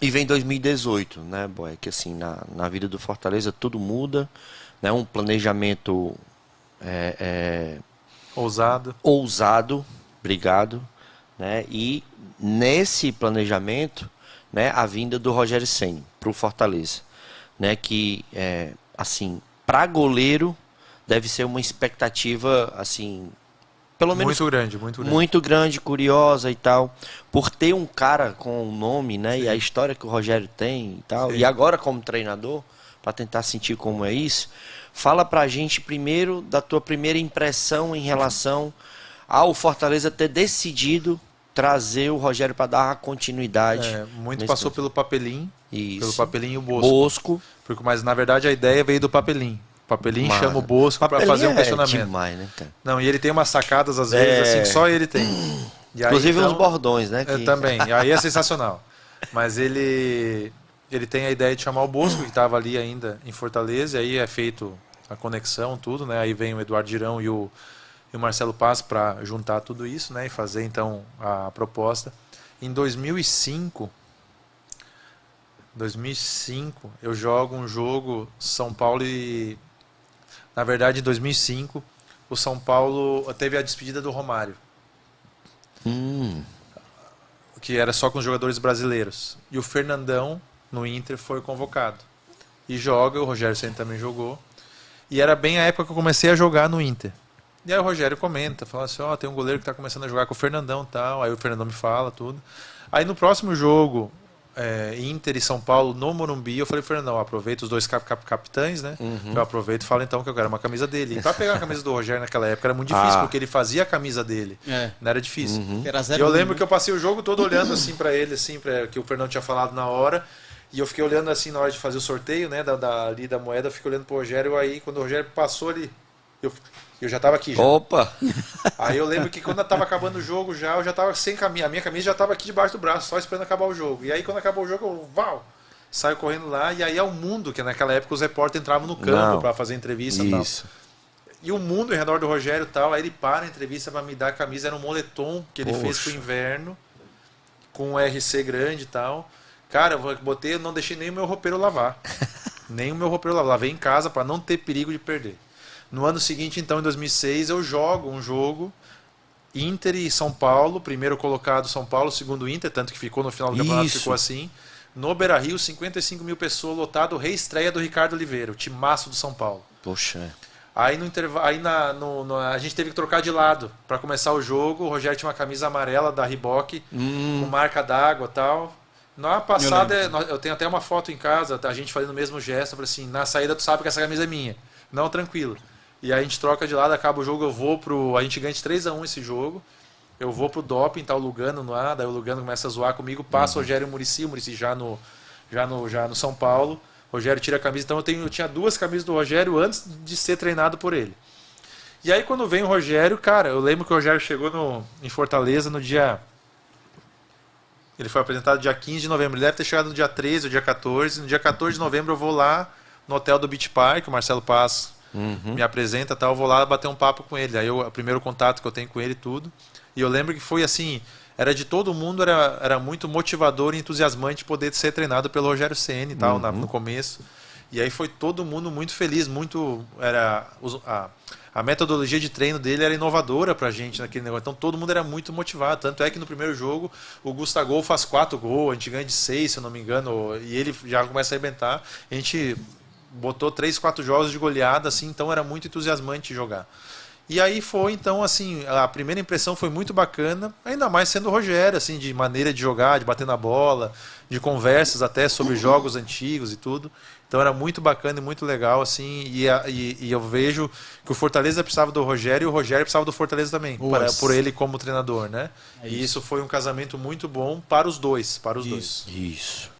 E vem 2018, né, boy? Que assim, na vida do Fortaleza tudo muda, né? Um planejamento Ousado. ousado, obrigado, né? E nesse planejamento, né, a vinda do Rogério Ceni para o Fortaleza, né? Que assim, para goleiro deve ser uma expectativa assim, pelo menos Muito grande, muito grande. muito grande, curiosa e tal, por ter um cara com o nome, né, e a história que o Rogério tem e tal, Sim. e agora como treinador, para tentar sentir como é isso, fala pra gente primeiro da tua primeira impressão em relação ao Fortaleza ter decidido trazer o Rogério para dar a continuidade. Muito nesse passou processo. pelo Papelim, Isso. pelo Papelim e o Bosco. Bosco. Mas na verdade a ideia veio do Papelim. O Papelim Mano, chama o Bosco para Papelinho fazer um questionamento. É demais, né, cara? Não, e ele tem umas sacadas às vezes assim que só ele tem. E aí, Inclusive então, uns bordões, né? também. E aí é sensacional. Mas ele tem a ideia de chamar o Bosco, que estava ali ainda em Fortaleza, e aí é feito a conexão, tudo, né? Aí vem o Eduardo Girão e o Marcelo Paz para juntar tudo isso, né? E fazer então a proposta. Em 2005 eu jogo um jogo São Paulo e... Na verdade, em 2005, o São Paulo teve a despedida do Romário. Que era só com os jogadores brasileiros. E o Fernandão, no Inter, foi convocado. E joga, o Rogério Ceni também jogou. E era bem a época que eu comecei a jogar no Inter. E aí o Rogério comenta, fala assim, tem um goleiro que está começando a jogar com o Fernandão e tal. Aí o Fernandão me fala tudo. Aí no próximo jogo, Inter e São Paulo no Morumbi, eu falei, Fernandão, aproveita os dois capitães, né? Eu aproveito e falo então que eu quero uma camisa dele. E para pegar a camisa do Rogério naquela época era muito difícil, porque ele fazia a camisa dele. Não era difícil. Era E eu lembro que eu passei o jogo todo olhando assim para ele, assim, que o Fernando tinha falado na hora. E eu fiquei olhando assim na hora de fazer o sorteio, né, ali da moeda, eu fiquei olhando pro Rogério, aí quando o Rogério passou ali, eu já tava aqui já. Opa! Aí eu lembro que quando eu tava acabando o jogo já, eu já tava sem camisa, a minha camisa já tava aqui debaixo do braço, só esperando acabar o jogo. E aí quando acabou o jogo, saio correndo lá, e aí é o mundo, que naquela época os repórteres entravam no campo para fazer entrevista e tal. E o mundo em redor do Rogério e tal, aí ele para a entrevista para me dar a camisa, era um moletom que ele fez pro inverno, com um RC grande e tal. Cara, eu não deixei nem o meu roupeiro lavar. Nem o meu roupeiro lavar. Lavei em casa para não ter perigo de perder. No ano seguinte, então, em 2006, eu jogo um jogo Inter e São Paulo, primeiro colocado São Paulo, segundo Inter, tanto que ficou no final do campeonato, ficou assim. No Beira-Rio, 55 mil pessoas, lotado, reestreia do Ricardo Oliveira, o timaço do São Paulo. Poxa. Aí no intervalo, a gente teve que trocar de lado para começar o jogo. O Rogério tinha uma camisa amarela da Reebok, com marca d'água e tal. Na passada, eu tenho até uma foto em casa, a gente fazendo o mesmo gesto, eu falei assim, na saída tu sabe que essa camisa é minha. Não, tranquilo. E aí a gente troca de lado, acaba o jogo, a gente ganha de 3-1 esse jogo. Eu vou pro doping, tá o Lugano lá, daí o Lugano começa a zoar comigo, passa o Rogério e o Muricy já no São Paulo. O Rogério tira a camisa, então eu tinha duas camisas do Rogério antes de ser treinado por ele. E aí quando vem o Rogério, cara, eu lembro que o Rogério chegou em Fortaleza no dia... Ele foi apresentado dia 15 de novembro, ele deve ter chegado no dia 13 ou dia 14. No dia 14 de novembro eu vou lá no hotel do Beach Park, o Marcelo Paz me apresenta, eu vou lá bater um papo com ele. Aí o primeiro contato que eu tenho com ele e tudo. E eu lembro que foi assim, era de todo mundo, era muito motivador e entusiasmante poder ser treinado pelo Rogério Ceni e tal, no começo. E aí foi todo mundo muito feliz, a metodologia de treino dele era inovadora pra gente naquele negócio. Então todo mundo era muito motivado. Tanto é que no primeiro jogo o Gustavo faz 4 gols, a gente ganha de 6, se eu não me engano, e ele já começa a arrebentar. A gente botou 3, 4 jogos de goleada, assim, então era muito entusiasmante jogar. E aí foi, então, assim, a primeira impressão foi muito bacana, ainda mais sendo o Rogério, assim, de maneira de jogar, de bater na bola, de conversas até sobre jogos antigos e tudo. Então era muito bacana e muito legal, assim, e eu vejo que o Fortaleza precisava do Rogério e o Rogério precisava do Fortaleza também, por ele como treinador, né? E isso foi um casamento muito bom para os dois, Isso.